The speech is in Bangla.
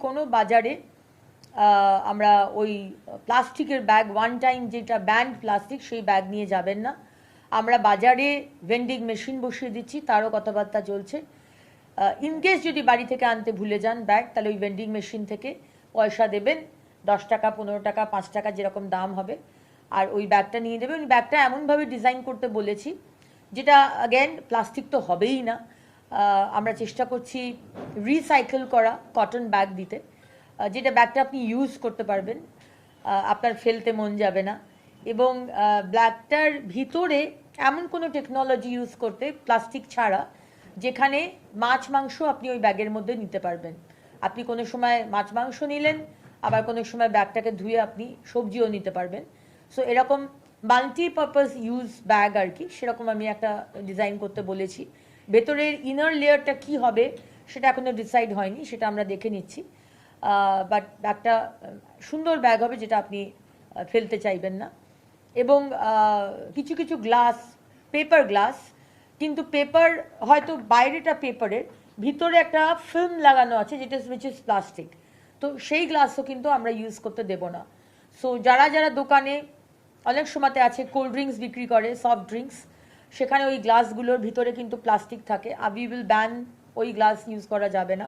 কোনো বাজারে আমরা ওই প্লাস্টিকের ব্যাগ ওয়ান টাইম যেটা ব্যান্ড প্লাস্টিক সেই ব্যাগ নিয়ে যাবেন না। আমরা বাজারে ভেন্ডিং মেশিন বসিয়ে দিচ্ছি, তারও কথাবার্তা চলছে। ইনকেস যদি বাড়ি থেকে আনতে ভুলে যান ব্যাগ, তাহলে ওই ভেন্ডিং মেশিন থেকে পয়সা দেবেন, 10 টাকা 15 টাকা 5 টাকা যেরকম দাম হবে, আর ওই ব্যাগটা নিয়ে দেবেন। ওই ব্যাগটা এমনভাবে ডিজাইন করতে বলেছি যেটা অ্যাগেন প্লাস্টিক তো হবেই না। আমরা চেষ্টা করছি রিসাইকেল করা কটন ব্যাগ দিতে, যেটা ব্যাগটা আপনি ইউজ করতে পারবেন, আপনার ফেলতে মন যাবে না। এবং ব্যাগটার ভিতরে এমন কোনো টেকনোলজি ইউজ করতে প্লাস্টিক ছাড়া, যেখানে মাছ মাংস আপনি ওই ব্যাগের মধ্যে নিতে পারবেন। আপনি কোনো সময় মাছ মাংস নিলেন, আবার কোনো সময় ব্যাগটাকে ধুয়ে আপনি সবজিও নিতে পারবেন। সো এরকম মাল্টিপারপাস ইউজ ব্যাগ আর কি, সেরকম আমি একটা ডিজাইন করতে বলেছি। ভেতরের ইনার লেয়ারটা কি হবে সেটা এখনো ডিসাইড হয়নি, সেটা আমরা দেখে নিচ্ছি। বাট ব্যাগটা সুন্দর ব্যাগ হবে, যেটা আপনি ফেলতে চাইবেন না। এবং কিছু কিছু গ্লাস, পেপার গ্লাস, কিন্তু পেপার হয়তো বাইরেটা পেপারের, ভিতরে একটা ফিল্ম লাগানো আছে যেটা উইচ ইজ প্লাস্টিক, তো সেই গ্লাসও কিন্তু আমরা ইউজ করতে দেব না। সো যারা যারা দোকানে অনেক সময়তে আছে কোল্ড ড্রিঙ্কস বিক্রি করে, সফট ড্রিঙ্কস, সেখানে ওই গ্লাসগুলোর ভিতরে কিন্তু প্লাস্টিক থাকে, উই উইল ব্যান, ওই গ্লাস ইউজ করা যাবে না।